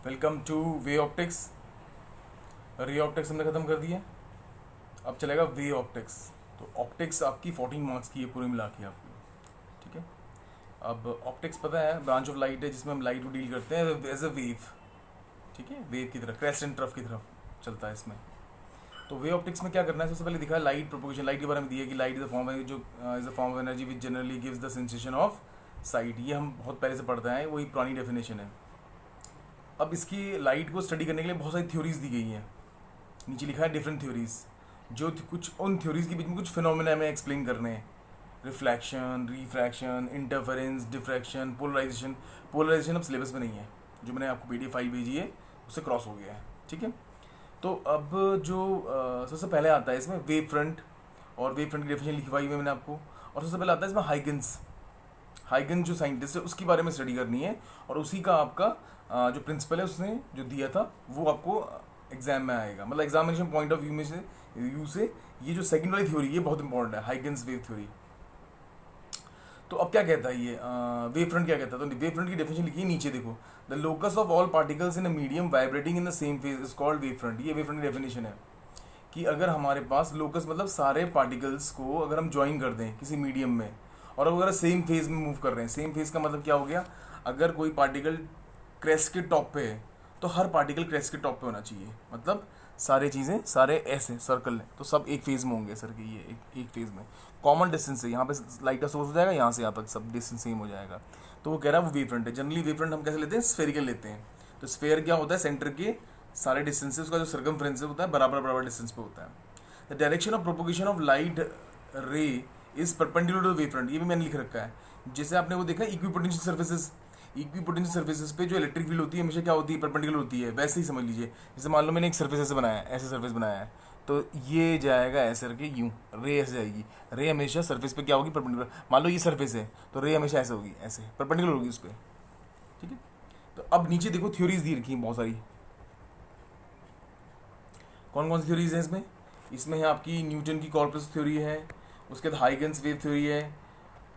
Welcome two way optics. Ray optics हमने ख़त्म कर दिया, अब चलेगा वे ऑप्टिक्स। तो ऑप्टिक्स आपकी 14 मार्क्स की है पूरी मिला के आपकी, ठीक है। अब ऑप्टिक्स पता है ब्रांच ऑफ लाइट है जिसमें हम लाइट को डील करते हैं एज अ वेव, ठीक है, वेव की तरह, क्रेस्ट एंड ट्रफ की तरफ चलता है इसमें। तो वे ऑप्टिक्स में क्या करना है, सबसे पहले दिखा है लाइट प्रोपोगेशन। लाइट के बारे में दिया कि लाइट इज अ फॉर्म है जो is a form of energy which generally gives the sensation of site. ये हम बहुत पहले से पढ़ते हैं, वही पुरानी डेफिनेशन है। अब इसकी लाइट को स्टडी करने के लिए बहुत सारी थ्योरीज दी गई हैं, नीचे लिखा है डिफरेंट थ्योरीज, जो कुछ उन थ्योरीज के बीच में कुछ फिनोमेना हमें एक्सप्लेन करने हैं। Reflection, refraction, interference, diffraction, polarisation. Polarisation अब सिलेबस में नहीं है, जो मैंने आपको पीडीएफ फाइल भेजी है उससे क्रॉस हो गया है, ठीक है। तो अब जो सबसे पहले आता है इसमें वेव फ्रंट, और वेव फ्रंट की डेफिनेशन लिखवाई हुई है मैंने आपको। और सबसे पहले आता है इसमें हाइगन्स। हाइगन जो साइंटिस्ट है उसके बारे में स्टडी करनी है, और उसी का आपका जो प्रिंसिपल है उसने जो दिया था वो आपको एग्जाम में आएगा, मतलब एग्जामिनेशन पॉइंट ऑफ व्यू में से ये जो सेकंड वाली थ्योरी ये बहुत इंपॉर्टेंट है, हाइगन्स वेव थ्योरी। तो अब क्या कहता है ये वेव फ्रंट क्या कहता है, तो वेव फ्रंट की डेफिनेशन लिखी है नीचे देखो। The locus of all particles in a medium vibrating in the same phase is called wave front. ये वेव फ्रंट की डेफिनेशन है कि अगर हमारे पास लोकस मतलब सारे पार्टिकल्स को अगर हम ज्वाइन कर दें किसी मीडियम में, और अगर सेम फेज में मूव कर रहे हैं, सेम फेज का मतलब क्या हो गया, अगर कोई पार्टिकल क्रेस्ट के टॉप पे है तो हर पार्टिकल क्रेस्ट के टॉप पे होना चाहिए, मतलब सारे चीज़ें सारे ऐसे सर्कल है तो सब एक फेज में होंगे सर के, ये एक फेज में कॉमन डिस्टेंस है, यहाँ पे लाइट का सोर्स हो जाएगा, यहाँ से यहाँ तक सब डिस्टेंस सेम हो जाएगा। तो वो कह रहा है वो वेव फ्रंट है। जनरली वेव फ्रंट हम कैसे लेते हैं, स्फेरिकल लेते हैं। तो स्फेयर क्या होता है, सेंटर के सारे डिस्टेंस उसका जो सर्कमफ्रेंस होता है बराबर बराबर डिस्टेंस पे होता है। The direction of propagation of light ray is perpendicular to wave front, ये भी मैंने लिख रखा है। जैसे आपने वो देखा इक्विपोटेंशियल सर्फेसेस, इक्विपोटेंशियल सर्फेसेस पे जो इलेक्ट्रिक फील्ड होती है हमेशा क्या होती है, परपेंडिकुलर होती है। वैसे ही समझ लीजिए, जैसे मान लो मैंने एक सर्फेस ऐसे बनाया है, ऐसे सर्फेस बनाया है, तो ये जाएगा ऐसे करके यूं, रे ऐसे जाएगी। रे हमेशा सर्फेस पे क्या होगी, परपेंडिकुलर। मान लो ये सर्फेस है तो रे हमेशा ऐसे होगी, ऐसे परपेंडिकुलर होगी उस पर, ठीक है। तो अब नीचे देखो थ्योरीज दी रखी हैं बहुत सारी। कौन कौन सी थ्योरीज हैं इसमें, इसमें है आपकी न्यूटन की कॉर्पस थ्योरी है, उसके बाद हाइगन्स वेव थ्योरी है,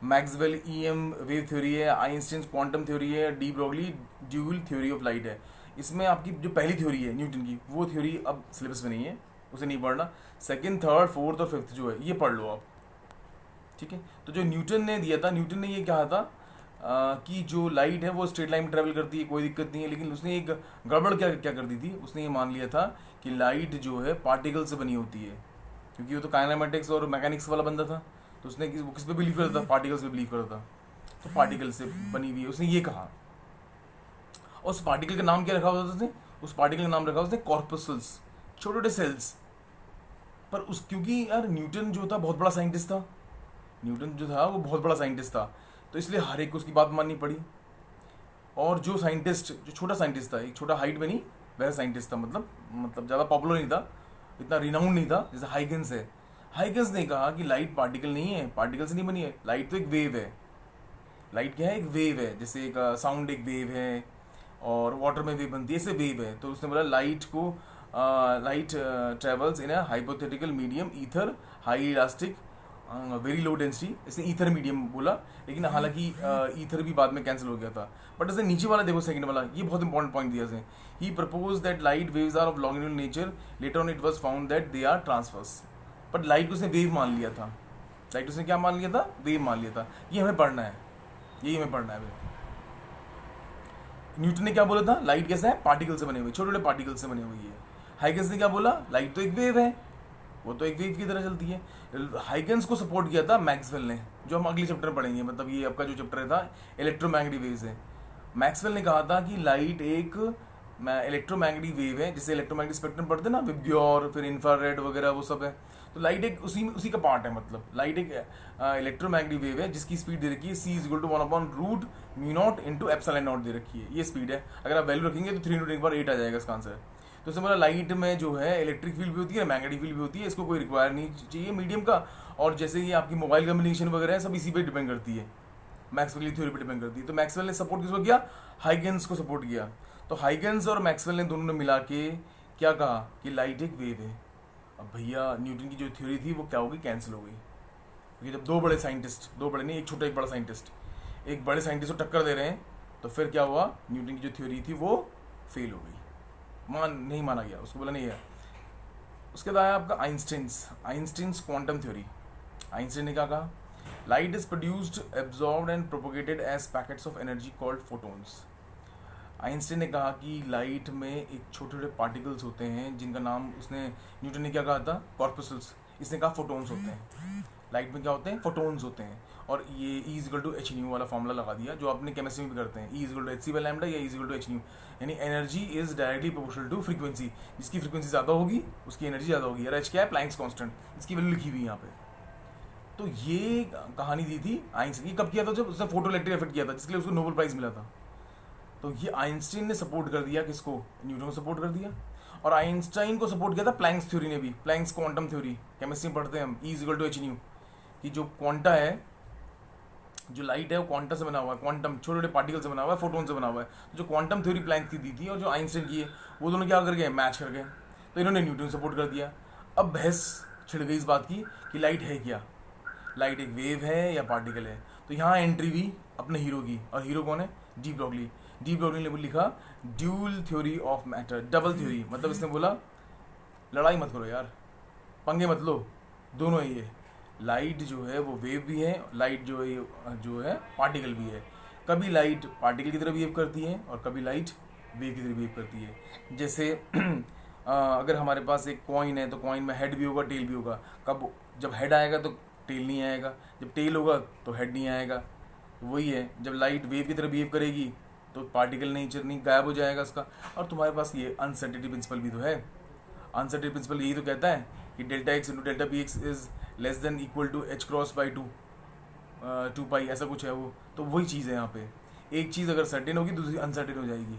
मैक्सवेल ईएम वेव थ्योरी है, आइंस्टाइन क्वांटम थ्योरी है, de Broglie dual theory of light है। इसमें आपकी जो पहली थ्योरी है न्यूटन की, वो थ्योरी अब सिलेबस में नहीं है, उसे नहीं पढ़ना। सेकंड, थर्ड, फोर्थ और फिफ्थ जो है ये पढ़ लो आप, ठीक है। तो जो न्यूटन ने दिया था, न्यूटन ने ये कहा था कि जो लाइट है वो स्ट्रेट लाइन में ट्रेवल करती है, कोई दिक्कत नहीं है, लेकिन उसने एक गड़बड़ क्या क्या कर दी थी, उसने ये मान लिया था कि लाइट जो है पार्टिकल से बनी होती है, क्योंकि वो तो काइनेमेटिक्स और मैकेनिक्स वाला बंदा था। तो उसने वो किस पे बिलीव करता था, पार्टिकल्स पे बिलीव करता था, तो पार्टिकल से बनी हुई है, उसने ये कहा। और उस पार्टिकल का नाम क्या रखा होता था उसने, उस पार्टिकल का नाम रखा उसने कॉर्पसल्स, छोटे छोटे सेल्स। पर उस क्योंकि यार न्यूटन जो था बहुत बड़ा साइंटिस्ट था, न्यूटन जो था वो बहुत बड़ा साइंटिस्ट था, तो इसलिए हर एक को उसकी बात माननी पड़ी। और जो साइंटिस्ट, जो छोटा साइंटिस्ट था, एक छोटा हाइट में नहीं वैसा साइंटिस्ट था, मतलब ज़्यादा पॉपुलर नहीं था, इतना रिनाउंड नहीं था जैसे हाइगन्स है। हाइगन्स ने कहा कि लाइट पार्टिकल नहीं है, पार्टिकल से नहीं बनी है, लाइट तो एक वेव है। लाइट क्या है, एक वेव है, जैसे एक साउंड एक वेव है और वाटर में वेव बनती है, ऐसे वेव है। तो उसने बोला लाइट को light travels in a hypothetical medium ether high elastic very low density, इसने ईथर मीडियम बोला, लेकिन हालांकि ईथर भी बाद में कैंसिल हो गया था। बट ऐसे नीचे वाला देखो सेकंड वाला, ये बहुत इंपॉर्टेंट पॉइंट दिया है। He propose that light waves are of longitudinal nature, later on it was found that they are transverse. But light को उसने वेव मान लिया था, लाइट उसने क्या मान लिया था, वेव मान लिया था। ये हमें पढ़ना है, यही हमें पढ़ना है अभी। न्यूटन ने क्या बोला था, लाइट कैसा है, पार्टिकल से बने हुए, छोटे छोटे पार्टिकल से बने हुई है। हाइगन्स ने क्या बोला, लाइट तो एक वेव है, वो तो एक वेव की तरह चलती है। हाइगन्स को सपोर्ट किया था मैक्सवेल ने, जो हम अगले चैप्टर में पढ़ेंगे, मतलब ये आपका जो चैप्टर था इलेक्ट्रोमैग्नेटिक वेव्स है। मैक्सवेल ने कहा था कि लाइट एक इलेक्ट्रोमैग्नेटिक वेव है, जैसे इलेक्ट्रोमैग्नेटिक स्पेक्ट्रम पढ़ते ना, विब्ग्योर फिर इंफ्रारेड वगैरह वो सब है। तो लाइट एक उसी का पार्ट है, मतलब लाइट एक इलेक्ट्रोमैग्नेटिक वेव है जिसकी स्पीड दे रखी है c = 1/√μ0 दे रखी है, ये स्पीड है। अगर आप वैल्यू रखेंगे तो 3 × 10⁸ आ जाएगा इसका आंसर। तो उसने बोला लाइट में जो है इलेक्ट्रिक फील्ड भी होती है, मैग्नेटिक फील्ड भी होती है, इसको कोई रिक्वायर नहीं चाहिए मीडियम का। और जैसे ये आपकी मोबाइल कम्युनिकेशन वगैरह है सब इसी पे डिपेंड करती है, मैक्सवेल की थ्योरी पे डिपेंड करती है। तो मैक्सवेल ने सपोर्ट किसको किया, हाइगन्स को सपोर्ट किया। तो हाइगन्स और मैक्सवेल ने दोनों ने मिला के क्या कहा कि लाइट एक वेव है। अब भैया न्यूटन की जो थ्योरी थी वो क्या होगी, कैंसिल हो गई, क्योंकि जब दो बड़े साइंटिस्ट, दो बड़े नहीं एक छोटा एक बड़ा साइंटिस्ट, एक बड़े साइंटिस्ट को टक्कर दे रहे हैं, तो फिर क्या हुआ, न्यूटन की जो थ्योरी थी वो फेल हो गई, नहीं माना गया, उसको बोला नहीं है। उसके बाद आया आपका आइंस्टीन्स क्वांटम थ्योरी। आइंस्टीन ने क्या कहा, light is produced, absorbed and propagated as packets of energy called photons. Einstein ने कहा कि लाइट में एक छोटे छोटे पार्टिकल्स होते हैं जिनका नाम उसने, न्यूटन ने क्या कहा था, कॉर्पसल्स, इसने कहा फोटोन्स होते हैं। लाइट में क्या होते हैं, फोटोन्स होते हैं। और ये E equal to H nu वाला फॉर्मूला लगा दिया जो आपने केमिस्ट्री में भी करते हैं, E equal to H C by lambda या E equal to H nu, यानी energy is directly proportional to frequency. जिसकी फ्रीक्वेंसी ज़्यादा होगी उसकी एनर्जी ज़्यादा होगी। और एच क्या है, प्लैंक्स कांस्टेंट, इसकी वैल्यू लिखी हुई है यहाँ पे। तो ये कहानी दी थी आइंस्टीन। ये कब किया था, जब उसने फोटो इलेक्ट्रिक इफेक्ट किया था, जिसके लिए उसको नोबेल प्राइज मिला था। तो ये आइंस्टीन ने सपोर्ट कर दिया किसको, न्यूटन को सपोर्ट कर दिया। और आइंस्टाइन को सपोर्ट किया था प्लैंक्स थ्योरी ने भी, प्लैंक्स क्वांटम थ्योरी, केमिस्ट्री में पढ़ते हैं हम, E equal to H nu, कि जो क्वांटा है, जो लाइट है वो क्वांटा से बना हुआ है, क्वांटम छोटे छोटे पार्टिकल से बना हुआ है, फोटोन से बना हुआ है। तो जो क्वांटम थ्योरी प्लैंक की दी थी और जो आइंस्टाइन की है, वो दोनों क्या कर गए, मैच कर गए। तो इन्होंने न्यूटन सपोर्ट कर दिया। अब बहस छिड़ गई इस बात की कि लाइट है क्या, लाइट एक वेव है या पार्टिकल है। तो यहाँ एंट्री हुई अपने हीरो की, और हीरो कौन है, डी ब्रॉगली। डी ब्रॉगली ने लिखा dual theory of matter, double theory, मतलब इसने बोला लड़ाई मत करो यार, पंगे मत लो, दोनों है ये, लाइट जो है वो वेव भी है, लाइट जो है पार्टिकल भी है। कभी लाइट पार्टिकल की तरह बिहेव करती है और कभी लाइट वेव की तरह बिहेव करती है। जैसे अगर हमारे पास एक कॉइन है तो कॉइन में हेड भी होगा, टेल भी होगा। कब, जब हेड आएगा तो टेल नहीं आएगा, जब टेल होगा तो हेड नहीं आएगा। तो वही है, जब लाइट वेव की तरह बिहेव करेगी तो पार्टिकल नहीं गायब हो जाएगा उसका। और तुम्हारे पास ये अनसर्टेनिटी प्रिंसिपल भी तो है। अनसर्टेनिटी प्रिंसिपल यही तो कहता है कि delta X into delta P X is less than equal to H cross by two pi, ऐसा कुछ है वो। तो वही चीज़ है यहाँ पे, एक चीज़ अगर सर्टेन होगी दूसरी अनसर्टेन हो जाएगी।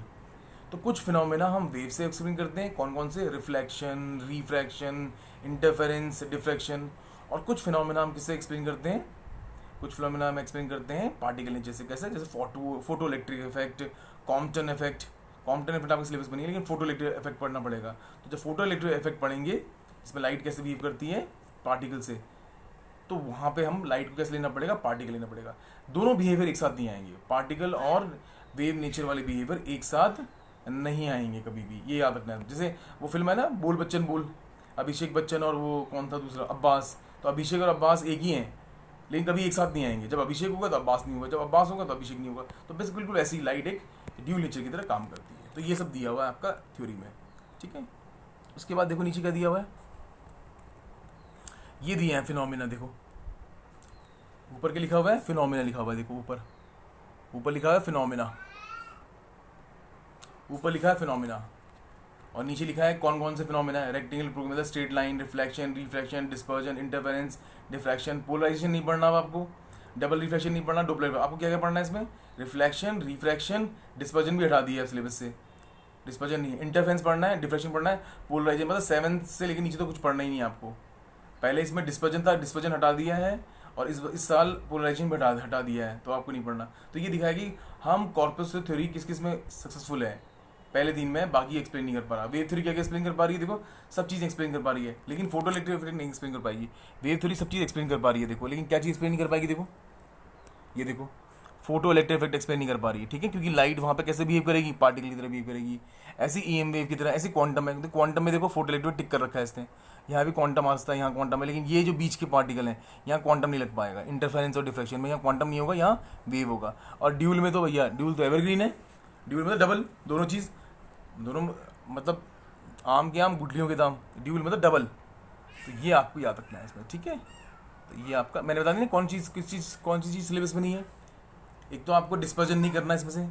तो कुछ फिनोमेना हम वेव से एक्सप्लेन करते हैं, कौन कौन से, रिफ्लेक्शन, रिफ्रैक्शन, इंटरफेरेंस, डिफ्रैक्शन। और कुछ फिनोमेना हम किससे एक्सप्लेन करते हैं, कुछ फिनोमेना हम एक्सप्लेन करते हैं पार्टिकल, जैसे कैसे, जैसे photo electric effect, Compton effect. Compton effect आपका सिलेबस बनी है, लेकिन फोटो इलेक्ट्रिक इफेक्ट पढ़ना पड़ेगा। तो जब फोटो इलेक्ट्रिक इफेक्ट पढ़ेंगे, इसमें लाइट कैसे बिहेव करती है पार्टिकल से, तो वहाँ पे हम लाइट को कैसे लेना पड़ेगा, पार्टिकल लेना पड़ेगा। दोनों बिहेवियर एक साथ नहीं आएंगे, पार्टिकल और वेव नेचर वाले बिहेवियर एक साथ नहीं आएंगे कभी भी, ये याद रखना है। जैसे वो फिल्म है ना, बोल बच्चन बोल, अभिषेक बच्चन और वो कौन था दूसरा, अब्बास। तो अभिषेक और अब्बास एक ही हैं, लेकिन कभी एक साथ नहीं आएंगे। जब अभिषेक होगा तो अब्बास नहीं होगा, जब अब्बास होगा तो अभिषेक नहीं होगा। तो बस बिल्कुल ऐसी लाइट एक ड्यूल नेचर की तरह काम करती है। तो ये सब दिया हुआ है आपका थ्योरी में, ठीक है। उसके बाद देखो नीचे क्या दिया हुआ है, ये दिए हैं फिनोमिना। देखो ऊपर क्या लिखा हुआ है, फिनोमिना लिखा हुआ है। देखो ऊपर लिखा हुआ है फिनोमिना, ऊपर लिखा है फिनोमिना, और नीचे लिखा है कौन कौन से फिनोमिना है। Rectangle, programme, straight line, reflection, refraction, dispersion, interference, diffraction. Polarisation नहीं पढ़ना अब आपको, डबल रिफ्लेक्शन नहीं पढ़ना, डोपलर। आपको क्या क्या पढ़ना है इसमें, रिफ्लेक्शन, रिफ्रैक्शन, डिस्पर्जन भी हटा दिया है सिलेबस से, डिस्पर्जन नहीं है। इंटरफेरेंस पढ़ना है, डिफ्रैक्शन पढ़ना है, पोलराइजेशन, मतलब 7th से लेकर नीचे तो कुछ पढ़ना ही नहीं है आपको। पहले इसमें डिस्पर्जन था, डिस्पर्जन हटा दिया है, और इस साल पोलराइजेशन भी हटा दिया है, तो आपको नहीं पढ़ना। तो ये दिखाया कि हम कॉर्पस थ्योरी किस किस में सक्सेसफुल है पहले दिन में, बाकी एक्सप्लेन नहीं कर पा रहा। वेव थ्योरी क्या क्या एक्सप्लेन कर पा रही है, देखो सब चीज़ एक्सप्लेन कर पा रही है, लेकिन फोटो इलेक्ट्रिक इफेक्ट नहीं एक्सप्लेन कर पाएगी। वेव थ्योरी सब चीज़ एक्सप्लेन कर पा रही है, देखो, लेकिन क्या चीज़ एक्सप्लेन नहीं कर पाएगी, देखो ये देखो, फोटो इलेक्ट्रिक इफेक्ट एक्सप्लेन नहीं कर पा रही है, ठीक है, क्योंकि लाइट वहाँ पे कैसे बिहेव करेगी, पार्टिकल की तरह बिहेव करेगी। ऐसी EM वेव की तरह, ऐसी क्वांटम है, क्वांटम में देखो फोटो इलेक्ट्रिक टिक कर रखा है इसने, यहाँ भी क्वांटम आता है, यहाँ क्वांटम है, लेकिन ये जो बीच के पार्टिकल हैं यहाँ क्वांटम नहीं लग पाएगा। इंटरफेरेंस और डिफ्रैक्शन में यहाँ क्वांटम नहीं होगा, यहाँ वेव होगा। और ड्यूल में तो भैया, ड्यूल तो एवरग्रीन है, ड्यूल में तो डबल, दोनों चीज़, दोनों मतलब आम के आम गुठलियों के दाम, ड्यूल मतलब डबल। तो ये आपको याद रखना है इसमें, ठीक है। तो ये आपका मैंने बता दिया कौन सी चीज़ सिलेबस में नहीं है। एक तो आपको डिस्पर्जन नहीं करना, इसमें से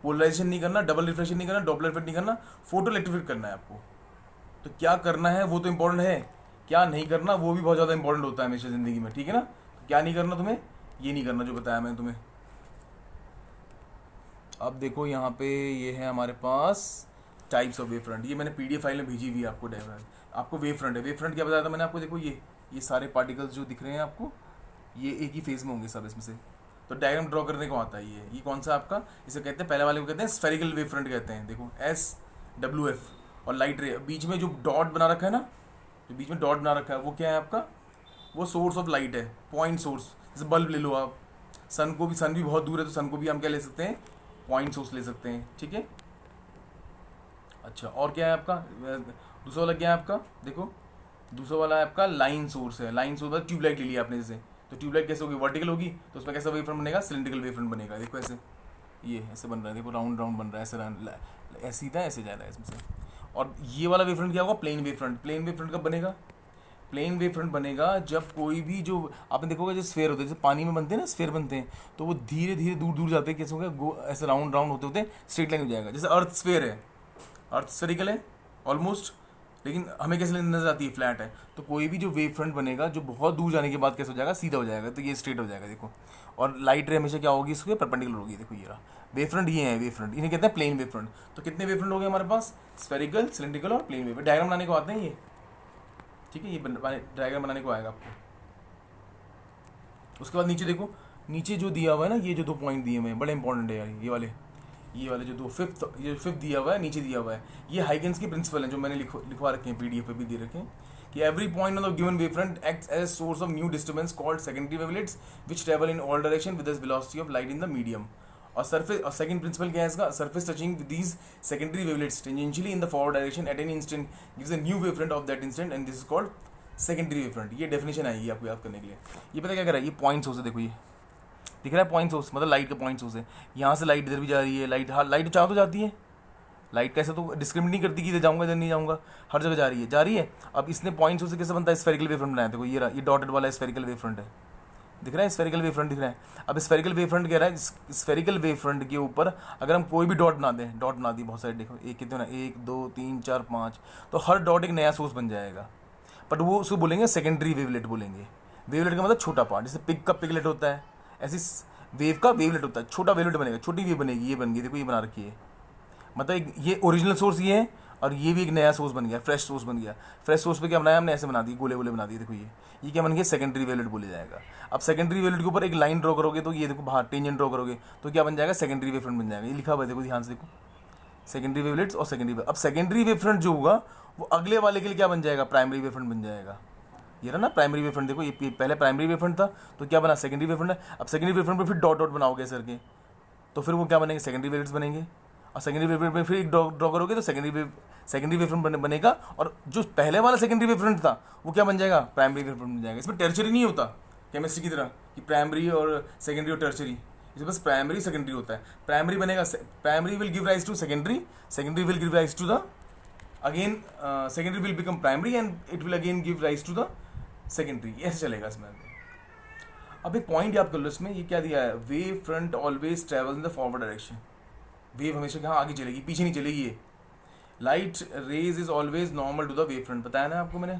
पोलराइजेशन नहीं करना, डबल रिफ्लेक्शन नहीं करना, डॉपलर इफेक्ट नहीं करना, फोटो इलेक्ट्रिक करना है आपको। तो क्या करना है वो तो इंपॉर्टेंट है, क्या नहीं करना वो भी बहुत ज़्यादा इंपॉर्टेंट होता है हमेशा ज़िंदगी में, ठीक है ना। तो क्या नहीं करना तुम्हें, ये नहीं करना जो बताया मैंने तुम्हें। अब देखो यहाँ पे ये है हमारे पास टाइप्स ऑफ वेव फ्रंट, ये मैंने PDF फाइल में भेजी हुई है आपको डायग्राम। आपको वेव फ्रंट है, वेव फ्रंट क्या बताया था मैंने आपको, देखो ये सारे पार्टिकल्स जो दिख रहे हैं आपको, ये एक ही फेज में होंगे सब इसमें से। तो डायग्राम ड्रॉ करने को आता है ये कौन सा आपका, इसे कहते हैं, पहले वाले को कहते हैं स्फेरिकल वेव फ्रंट कहते हैं। देखो SWF, और लाइट रे, बीच में जो डॉट बना रखा है ना, जो बीच में डॉट बना रखा है वो क्या है आपका, वो सोर्स ऑफ लाइट है, पॉइंट सोर्स। जैसे बल्ब ले लो आप, सन भी बहुत दूर है, तो सन को भी हम क्या ले सकते हैं, पॉइंट सोर्स ले सकते हैं, ठीक है। अच्छा, और क्या है आपका दूसरा वाला, क्या है आपका, देखो दूसरा वाला है आपका लाइन सोर्स है। लाइन सोर्स मतलब ट्यूबलाइट ले लिया आपने जैसे, तो ट्यूबलाइट कैसे होगी, वर्टिकल होगी, तो उसमें कैसा वेव फ्रंट बनेगा, सिलिंड्रिकल वेव फ्रंट बनेगा। देखो ऐसे, ये ऐसे बन रहा है, देखो राउंड राउंड बन रहा है, ऐसे सीधा ऐसे जा रहा है इसमें से। और ये वाला वेव फ्रंट क्या होगा, plane wave front. Plane wave front कब बनेगा, प्लेन वेव फ्रंट बनेगा जब कोई भी, जो आपने देखोगे जो स्फेयर होते हैं, जैसे पानी में बनते हैं ना स्फेयर बनते हैं, तो वो धीरे धीरे दूर दूर जाते हैं, कैसे होगा, ऐसे राउंड राउंड होते होते स्ट्रेट लाइन हो जाएगा। जैसे अर्थ स्फेयर है, अर्थ स्फेरिकल है ऑलमोस्ट, लेकिन हमें कैसे नजर आती है, फ्लैट है। तो कोई भी जो वेव फ्रंट बनेगा जो बहुत दूर जाने के बाद कैसे हो जाएगा, सीधा हो जाएगा, तो ये स्ट्रेट हो जाएगा देखो। और लाइट रे हमेशा क्या होगी, इसके परपेंडिकुलर होगी। देखो ये रहा वेव फ्रंट, ये है वेव फ्रंट, इन्हें कहते हैं प्लेन वेव फ्रंट। तो कितने वेव फ्रंट हो गए हमारे पास, स्फेरिकल, सिलिंड्रिकल और प्लेन वेव। डायग्राम बनाने को आते हैं ये, ठीक है, ये डायग्राम बनाने को आएगा आपको। उसके बाद नीचे देखो, नीचे जो दिया हुआ है ना, ये जो 2 पॉइंट दिए हुए हैं बड़े इंपॉर्टेंट है यार, ये वाले जो 2 फिफ्थ दिया हुआ है, नीचे दिया हुआ है, ये हाइगन्स की प्रिंसिपल है जो मैंने लिखवा रखे हैं, पीडीएफ पे भी दे रखे हैं, कि every point on the given wave front acts as source of new disturbance called secondary wavelets which travel in all direction with the velocity of light in the medium. और सरफेस, और second principle क्या है इसका, surface touching with these secondary wavelets tangentially in the forward direction at any instant gives a new wave front of that instant and this is called secondary wave front. ये definition आएगी आपको याद करने के लिए। ये पता क्या कर रहा है, ये पॉइंट सोर्स है, देखो ये दिख रहा है पॉइंट सोर्स, मतलब लाइट का पॉइंट सोर्स है। यहाँ से लाइट इधर भी जा रही है, लाइट, हाँ लाइट चाह तो जाती है, लाइट कैसे तो डिस्क्रिमिनेट नहीं करती कि इधर जाऊँगा इधर नहीं जाऊँगा, हर जगह जा रही है, जा रही है। अब इसने पॉइंट सोर्स से कैसे बनता है, स्फेरिकल वेव फ्रंट बनाया, देखो ये रहा, ये डॉटेड वाला स्फेरिकल वेव फ्रंट है, दिख रहा है स्फेरिकल वेव फ्रंट दिख रहा है। अब स्फेरिकल वेव फ्रंट कह रहा है, स्फेरिकल वेव फ्रंट के ऊपर अगर हम कोई भी डॉट बना दें, डॉट बना दी बहुत सारे, देखो एक कितने ना, 1 2 3 4 5, तो हर डॉट एक नया सोर्स बन जाएगा। बट वो उसको बोलेंगे सेकेंडरी वेवलेट बोलेंगे। वेवलेट का मतलब छोटा पार्ट, जैसे पिग का पिगलेट होता है, ऐसी वेव का वेवलेट होता है, छोटा वेवलेट बनेगा, छोटी वेव बनेगी, ये बन गई, देखो ये बना रखी है, मतलब ये ओरिजिनल सोर्स ये है, और ये भी एक नया सोर्स बन गया, फ्रेश सोर्स बन गया। फ्रेश सोर्स पे क्या बनाया हमने, ऐसे बना दी, गोले गोले बना दिए, देखो ये क्या बन गया, सेकेंडरी वेवलेट बोले जाएगा। अब सेकेंडरी वेवलेट के ऊपर एक लाइन ड्रॉ करोगे, तो ये देखो बाहर टेंजेंट ड्रॉ करोगे, तो क्या बन जाएगा, सेकेंडरी वेव फ्रंट बन जाएगा। ये लिखा हुआ है देखो ध्यान से, देखो सेकेंडरी वेवलेट्स और सेकेंडरी वेव। अब सेकेंडरी वेव फ्रंट जो होगा वो अगले वाले के लिए क्या बन जाएगा, प्राइमरी वेव फ्रंट बन जाएगा। ये रहा ना प्राइमरी वेव फ्रंट, देखो ये पहले प्राइमरी वेव फ्रंट था, तो क्या बना, सेकेंडरी वेव फ्रंट है। अब सेकेंडरी वेव फ्रंट पे फिर डॉट डॉट बनाओगे सर के, तो फिर वो क्या बनेंगे, सेकेंडरी वेवलेट्स बनेंगे। और सेकेंडरी वेव फ्रंट में फिर एक ड्रॉ करोगे, तो सेकेंडरी वेव फ्रंट बनेगा। और जो पहले वाला सेकेंडरी वेव फ्रंट था वो क्या बन जाएगा, प्राइमरी वेव फ्रंट बन जाएगा। इसमें टर्चरी नहीं होता केमिस्ट्री की तरह कि प्राइमरी और सेकेंडरी और टर्चरी, इसमें बस प्राइमरी सेकेंडरी होता है। प्राइमरी बनेगा, primary will give rise to secondary, secondary will give rise to the again, secondary will become primary and it will again give rise to the secondary, ऐसे चलेगा इसमें। अब एक पॉइंट याद कर लो इसमें, ये क्या दिया है, wave front always travel in the forward direction. Wave हमेशा कहाँ आगे चलेगी, पीछे नहीं चलेगी। ये light rays is always normal to the wave front, बताया ना आपको मैंने,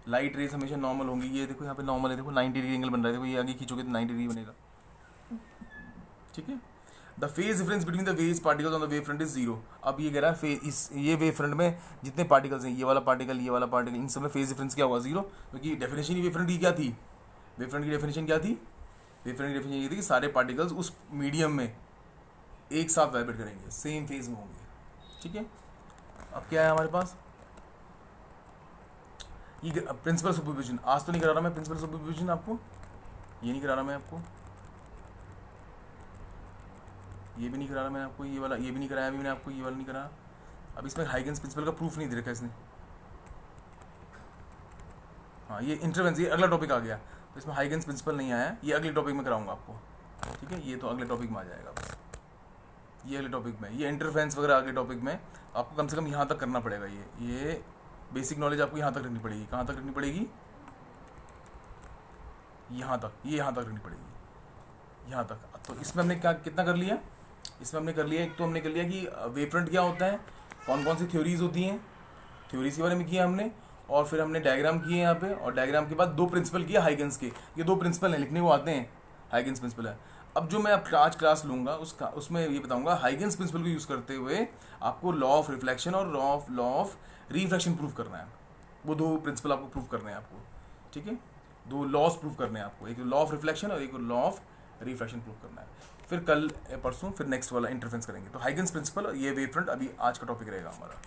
लाइट रेज हमेशा नॉर्मल होंगी। ये देखो यहाँ पे नॉर्मल है, देखो 90 डिग्री एंगल बन रहा है, देखो ये आगे खींचोगे तो 90 डिग्री बनेगा, ठीक है। The phase difference between the wave particles on the wave front is 0। अब ये कह रहा है ये वेव फ्रंट में जितने पार्टिकल्स हैं, ये वाला पार्टिकल, इन सब में फेज डिफरेंस क्या होगा, 0, क्योंकि डेफिनेशन ही वेव फ्रंट की क्या थी, वेव फ्रंट की डेफिनेशन क्या थी, वेव फ्रंट की डेफिनेशन ये थी कि सारे पार्टिकल्स उस मीडियम में एक साथ वाइब्रेट करेंगे, सेम फेज में होंगे, ठीक है। अब क्या है हमारे पास, ये प्रिंसिपल सुपरपोजिशन। आज तो नहीं करा रहा मैं प्रिंसिपल सुपरपोजिशन आपको, ये नहीं करा रहा मैं आपको, ये भी नहीं करा रहा मैं आपको, ये वाला ये भी नहीं कराया अभी मैंने आपको, ये वाला नहीं करा। अब इसमें हाइगन्स प्रिंसिपल का प्रूफ नहीं दे रखा इसने, हाँ ये इंटरवेंस, ये अगला टॉपिक आ गया, तो इसमें हाइगन्स प्रिंसिपल नहीं आया, ये अगले टॉपिक में कराऊंगा आपको, ठीक है। ये तो अगले टॉपिक में आ जाएगा बस, ये अगले टॉपिक में, ये इंटरफेरेंस वगैरह अगले टॉपिक में आपको कम से कम यहाँ तक करना पड़ेगा। ये बेसिक नॉलेज आपको यहाँ तक रखनी पड़ेगी। कहाँ तक रखनी पड़ेगी, यहाँ तक, ये यहाँ तक रखनी पड़ेगी, यहाँ तक। तो इसमें हमने क्या कितना कर लिया, इसमें हमने कर लिया, एक तो हमने कर लिया कि वेव फ्रंट क्या होता है, कौन कौन सी थ्योरीज होती हैं, थ्योरीज के बारे में किया हमने, और फिर हमने डायग्राम किए यहाँ पे, और डायग्राम के बाद 2 प्रिंसिपल किए हाइगन्स के। ये 2 प्रिंसिपल हैं, लिखने को आते हैं, हाइगन्स प्रिंसिपल है। अब जो मैं आज क्लास लूँगा उसमें ये बताऊँगा हाइगन्स प्रिंसिपल को यूज़ करते हुए आपको लॉ ऑफ रिफ्लेक्शन और लॉ ऑफ रिफ्रैक्शन प्रूव करना है। वो 2 प्रिंसिपल आपको प्रूव करने हैं आपको, ठीक है। 2 लॉज प्रूव करने हैं आपको, एक लॉ ऑफ रिफ्लेक्शन और एक लॉ ऑफ रिफ्रैक्शन प्रूव करना है। फिर कल परसों फिर नेक्स्ट वाला इंटरफेरेंस करेंगे। तो हाइगन्स प्रिंसिपल और ये वेव फ्रंट अभी आज का टॉपिक रहेगा हमारा।